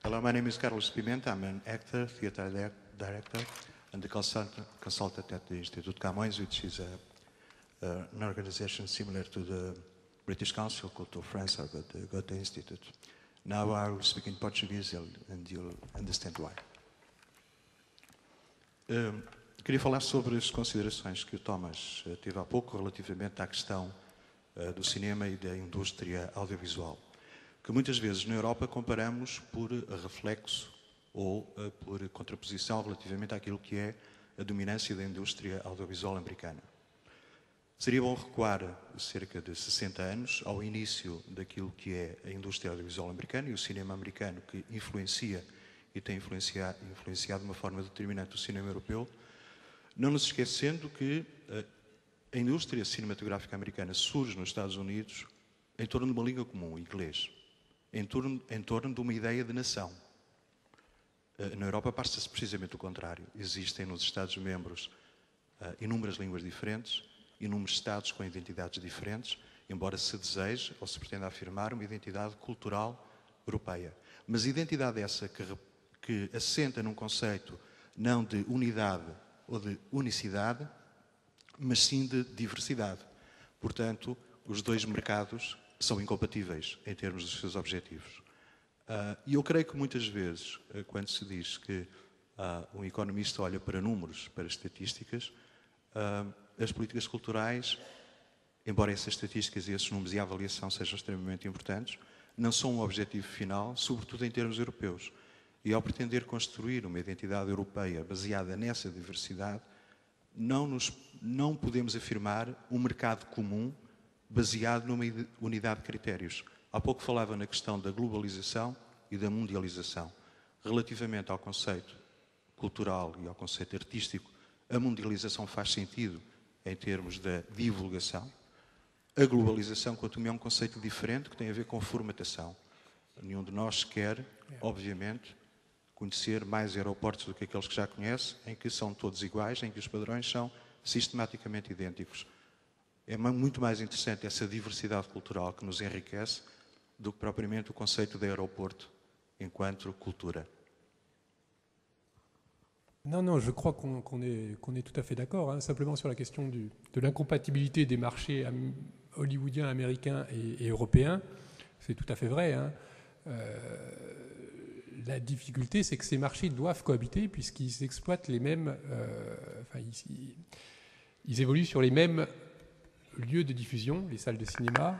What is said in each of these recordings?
Hello, my name is Carlos Pimenta. I'm an actor, theater director, and the consultant at the Instituto Camões, which is an organization similar to the British Council Cultural France or the Goethe Institute. Now I will speak in Portuguese and you'll understand why. Queria falar sobre as considerações que o Thomas teve há pouco relativamente à questão do cinema e da indústria audiovisual, que muitas vezes na Europa comparamos por reflexo ou por contraposição relativamente àquilo que é a dominância da indústria audiovisual americana. Seria bom recuar cerca de 60 anos ao início daquilo que é a indústria audiovisual americana e o cinema americano, que influencia e tem influenciado de uma forma determinante o cinema europeu, não nos esquecendo que a indústria cinematográfica americana surge nos Estados Unidos em torno de uma língua comum, o inglês, em torno de uma ideia de nação. Na Europa passa-se precisamente o contrário. Existem nos Estados-membros inúmeras línguas diferentes, inúmeros Estados com identidades diferentes, embora se deseje ou se pretenda afirmar uma identidade cultural europeia. Mas identidade essa que assenta num conceito não de unidade ou de unicidade, mas sim de diversidade. Portanto, os dois mercados são incompatíveis em termos dos seus objetivos. E eu creio que muitas vezes, quando se diz que um economista olha para números, para estatísticas, as políticas culturais, embora essas estatísticas e esses números e a avaliação sejam extremamente importantes, não são um objetivo final, sobretudo em termos europeus. E ao pretender construir uma identidade europeia baseada nessa diversidade, não podemos afirmar um mercado comum baseado numa unidade de critérios. Há pouco falava na questão da globalização e da mundialização. Relativamente ao conceito cultural e ao conceito artístico, a mundialização faz sentido em termos da divulgação. A globalização, quanto é um conceito diferente que tem a ver com formatação. Nenhum de nós quer, obviamente, conhecer mais aeroportos do que aqueles que já conhece, em que são todos iguais, em que os padrões são sistematicamente idênticos. É muito mais interessante essa diversidade cultural que nos enriquece do que propriamente o conceito de aeroporto enquanto cultura. Non, non, je crois qu'on est tout à fait d'accord. Hein. Simplement sur la question de l'incompatibilité des marchés hollywoodiens, américains et européens, c'est tout à fait vrai. Hein. La difficulté, c'est que ces marchés doivent cohabiter puisqu'ils exploitent les mêmes... ils évoluent sur les mêmes lieux de diffusion, les salles de cinéma,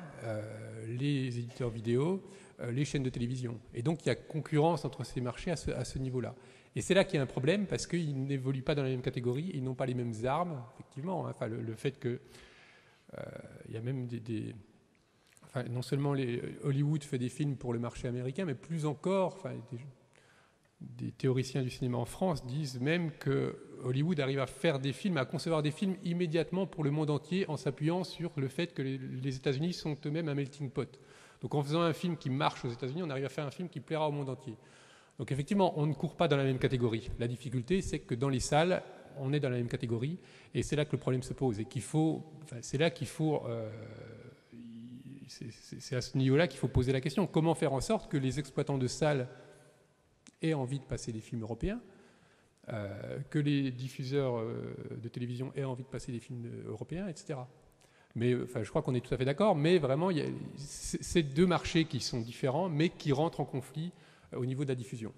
les éditeurs vidéo, les chaînes de télévision. Et donc, il y a concurrence entre ces marchés à ce niveau-là. Et c'est là qu'il y a un problème parce qu'ils n'évoluent pas dans la même catégorie, ils n'ont pas les mêmes armes, effectivement. Hein. Enfin, le fait que il y a même enfin, non seulement Hollywood fait des films pour le marché américain, mais plus encore, enfin, des théoriciens du cinéma en France disent même que Hollywood arrive à faire des films, à concevoir des films immédiatement pour le monde entier en s'appuyant sur le fait que les États-Unis sont eux-mêmes un melting pot. Donc en faisant un film qui marche aux États-Unis, on arrive à faire un film qui plaira au monde entier. Donc effectivement, on ne court pas dans la même catégorie. La difficulté, c'est que dans les salles, on est dans la même catégorie, et c'est là que le problème se pose. Et c'est là qu'il faut, c'est à ce niveau-là qu'il faut poser la question. Comment faire en sorte que les exploitants de salles aient envie de passer des films européens, que les diffuseurs de télévision aient envie de passer des films européens, etc. Mais enfin, je crois qu'on est tout à fait d'accord, mais vraiment, c'est deux marchés qui sont différents, mais qui rentrent en conflit au niveau de la diffusion.